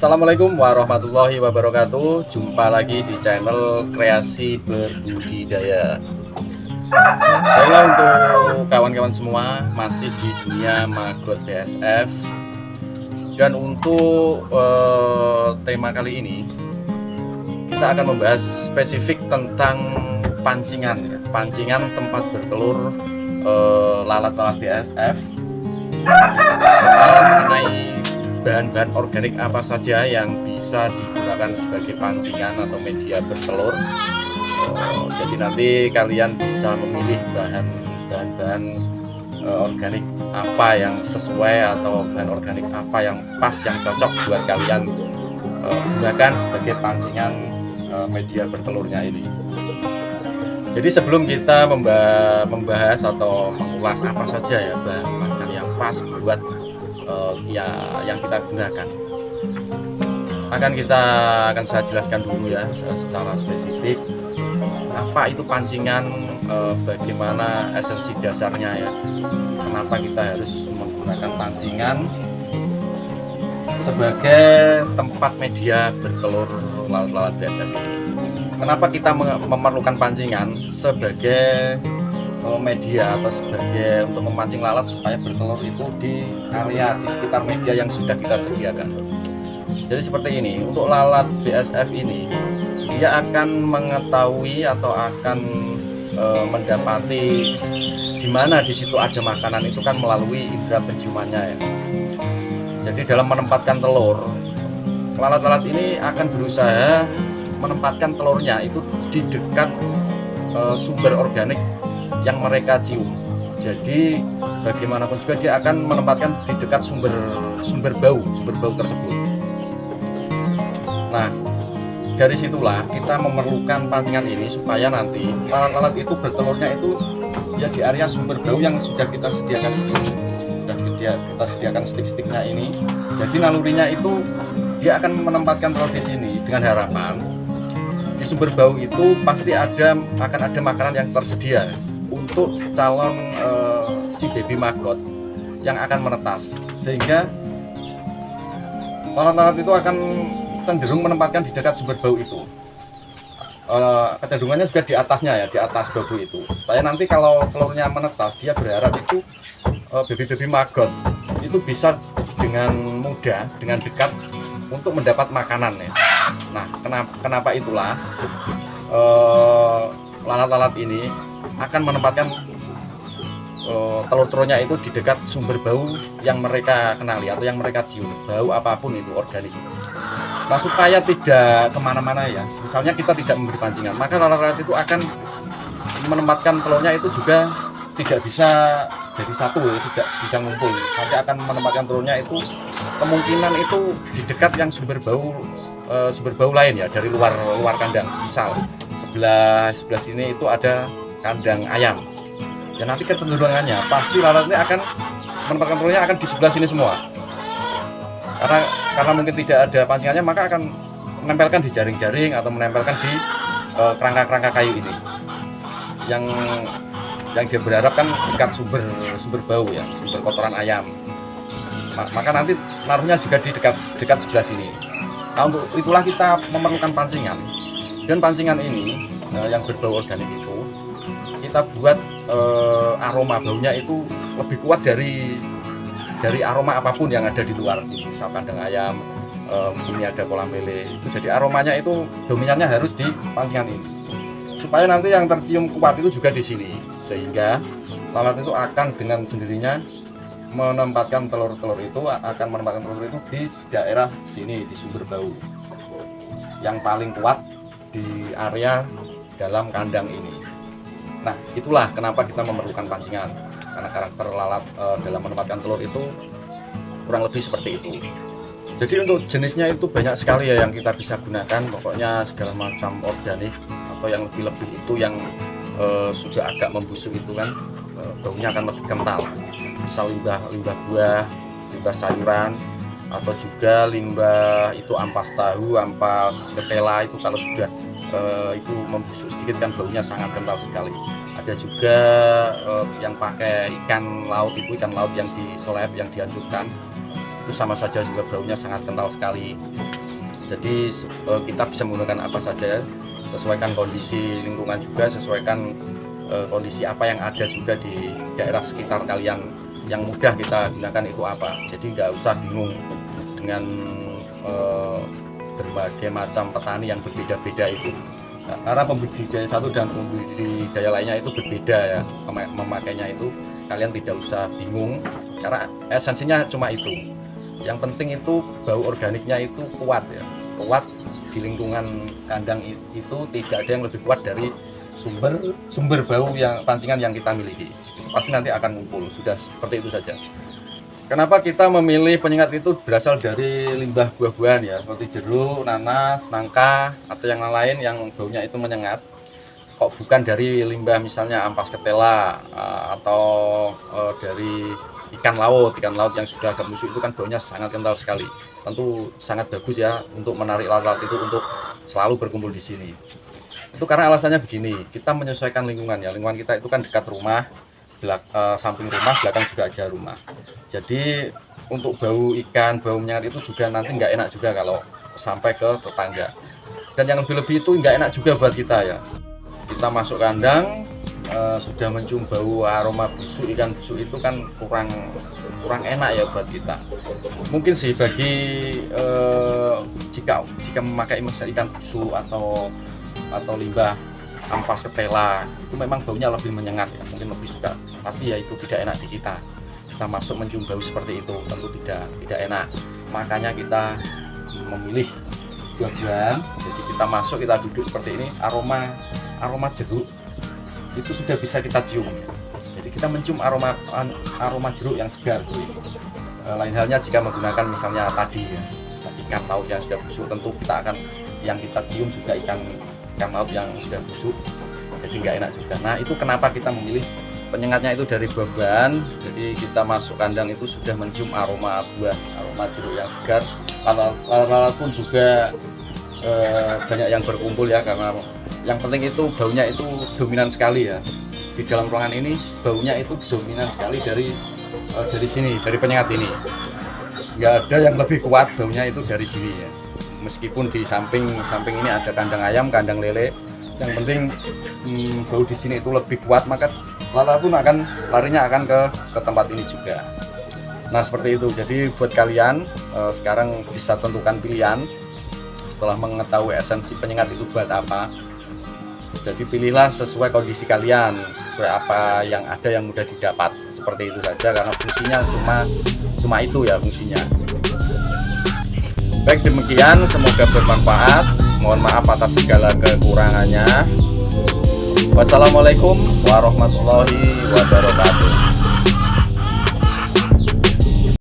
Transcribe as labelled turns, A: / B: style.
A: Assalamualaikum warahmatullahi wabarakatuh. Jumpa lagi di channel Kreasi Berbudidaya. Baiklah, untuk kawan-kawan semua, masih di dunia maggot BSF. Dan untuk tema kali ini kita akan membahas spesifik tentang pancingan tempat bertelur lalat-lalat BSF, mengenai bahan-bahan organik apa saja yang bisa digunakan sebagai pancingan atau media bertelur. Jadi nanti kalian bisa memilih bahan-bahan organik apa yang sesuai atau bahan organik apa yang pas, yang cocok buat kalian gunakan sebagai pancingan media bertelurnya ini. Jadi sebelum kita membahas atau mengulas apa saja ya bahan makanan yang pas buat yang kita gunakan, akan saya jelaskan dulu ya secara spesifik apa itu pancingan, bagaimana esensi dasarnya ya, kenapa kita harus menggunakan pancingan sebagai tempat media bertelur lalat-lalat BSF ini. Kenapa kita memerlukan pancingan sebagai media atau sebagai untuk memancing lalat supaya bertelur itu di area di sekitar media yang sudah kita sediakan. Jadi seperti ini, untuk lalat BSF ini dia akan mengetahui atau akan mendapati di mana di situ ada makanan itu kan melalui indera penciumannya ya. Jadi dalam menempatkan telur, lalat-lalat ini akan berusaha menempatkan telurnya itu di dekat sumber organik yang mereka cium. Jadi bagaimanapun juga dia akan menempatkan di dekat sumber bau tersebut. Nah, dari situlah kita memerlukan pancingan ini supaya nanti lalat-lalat itu bertelurnya itu ya di area sumber bau yang sudah kita sediakan itu. Sudah kita sediakan stik-stiknya ini. Jadi nalurinya itu dia akan menempatkan telur di sini dengan harapan di sumber bau itu pasti akan ada makanan yang tersedia untuk calon si baby maggot yang akan menetas, sehingga lalat-lalat itu akan cenderung menempatkan di dekat sumber bau itu. Kecenderungannya juga di atasnya ya, di atas bau itu, supaya nanti kalau telurnya menetas dia berharap itu baby maggot itu bisa dengan mudah, dengan dekat untuk mendapat makanan ya. Nah, kenapa itulah lalat-lalat ini akan menempatkan telur-telurnya itu di dekat sumber bau yang mereka kenali atau yang mereka cium, bau apapun itu organik. Nah, supaya tidak kemana-mana ya, misalnya kita tidak memberi pancingan, maka lalat-lalat itu akan menempatkan telurnya itu juga tidak bisa jadi satu ya, tidak bisa ngumpul. Nanti akan menempatkan telurnya itu kemungkinan itu di dekat yang sumber bau lain ya, dari luar kandang. Misal sebelah sini itu ada kandang ayam ya, nanti kecenderungannya pasti lalatnya akan menempatkan telurnya akan di sebelah sini semua, karena mungkin tidak ada pancingannya, maka akan menempelkan di jaring-jaring atau menempelkan di kerangka-kerangka kayu ini yang dia berharap kan dekat sumber bau ya, sumber kotoran ayam. Maka nanti naruhnya juga di dekat sebelah sini. Nah, untuk itulah kita memerlukan pancingan, dan pancingan ini yang berbau organik itu kita buat aroma baunya itu lebih kuat dari aroma apapun yang ada di luar sini. Misal kandang ayam, ini ada kolam lele, itu jadi aromanya itu dominannya harus di pancingan ini, supaya nanti yang tercium kuat itu juga di sini, sehingga lalat itu akan dengan sendirinya menempatkan telur-telur itu di daerah sini, di sumber bau yang paling kuat di area dalam kandang ini. Nah, itulah kenapa kita memerlukan pancingan, karena karakter lalat dalam menempatkan telur itu kurang lebih seperti itu. Jadi untuk jenisnya itu banyak sekali ya yang kita bisa gunakan, pokoknya segala macam organik atau yang lebih itu yang sudah agak membusuk itu kan baunya akan lebih kental. Misal limbah buah, limbah sayuran, atau juga limbah itu ampas tahu, ampas ketela, itu kalau sudah itu membusuk sedikit kan baunya sangat kental sekali. Ada juga yang pakai ikan laut yang diseleb, yang dihancurkan, itu sama saja juga baunya sangat kental sekali. Jadi kita bisa menggunakan apa saja, sesuaikan kondisi lingkungan juga, sesuaikan kondisi apa yang ada juga di daerah sekitar kalian yang mudah kita gunakan itu apa. Jadi nggak usah bingung dengan berbagai macam petani yang berbeda-beda itu. Nah, karena pembudidaya satu dan pembudidaya lainnya itu berbeda ya, memakainya itu kalian tidak usah bingung karena esensinya cuma itu. Yang penting itu bau organiknya itu kuat ya, kuat di lingkungan kandang itu tidak ada yang lebih kuat dari sumber bau yang pancingan yang kita miliki. Pasti nanti akan ngumpul, sudah seperti itu saja. Kenapa kita memilih penyengat itu berasal dari limbah buah-buahan ya, seperti jeruk, nanas, nangka, atau yang lain yang baunya itu menyengat. Kok bukan dari limbah misalnya ampas ketela atau dari ikan laut yang sudah agak busuk itu kan baunya sangat kental sekali. Tentu sangat bagus ya untuk menarik lalat itu untuk selalu berkumpul di sini. Itu karena alasannya begini, kita menyesuaikan lingkungan ya. Lingkungan kita itu kan dekat rumah, samping rumah, belakang juga ada rumah. Jadi untuk bau ikan, bau menyengat itu juga nanti nggak enak juga kalau sampai ke tetangga. Dan yang lebih-lebih itu nggak enak juga buat kita ya. Kita masuk kandang sudah mencium bau aroma busuk, ikan busuk itu kan kurang enak ya buat kita. Mungkin sih bagi jika memakai misalnya ikan busuk atau limbah ampas ketela itu memang baunya lebih menyengat ya, mungkin lebih suka. Tapi ya itu tidak enak di kita. Kita masuk mencium bau seperti itu tentu tidak enak. Makanya kita memilih buah-buahan. Jadi kita masuk, kita duduk seperti ini, aroma jeruk itu sudah bisa kita cium. Jadi kita mencium aroma jeruk yang segar. Lain halnya jika menggunakan misalnya tadi ya, ikan laut yang sudah busuk, tentu kita akan yang kita cium juga ikan laut yang sudah busuk. Jadi nggak enak juga. Nah itu kenapa kita memilih penyengatnya itu dari buah-buahan. Jadi kita masuk kandang itu sudah mencium aroma buah, aroma jeruk yang segar. Lalat pun juga banyak yang berkumpul ya, karena yang penting itu baunya itu dominan sekali ya. Di dalam ruangan ini baunya itu dominan sekali dari sini, dari penyengat ini. Nggak ada yang lebih kuat baunya itu dari sini ya. Meskipun di samping ini ada kandang ayam, kandang lele, yang penting bau di sini itu lebih kuat, maka lalat pun larinya akan ke tempat ini juga. Nah seperti itu. Jadi buat kalian sekarang bisa tentukan pilihan setelah mengetahui esensi penyengat itu buat apa. Jadi pilihlah sesuai kondisi kalian, sesuai apa yang ada yang mudah didapat. Seperti itu saja, karena fungsinya cuma itu ya fungsinya. Baik, demikian, semoga bermanfaat. Mohon maaf atas segala kekurangannya. Wassalamualaikum warahmatullahi wabarakatuh.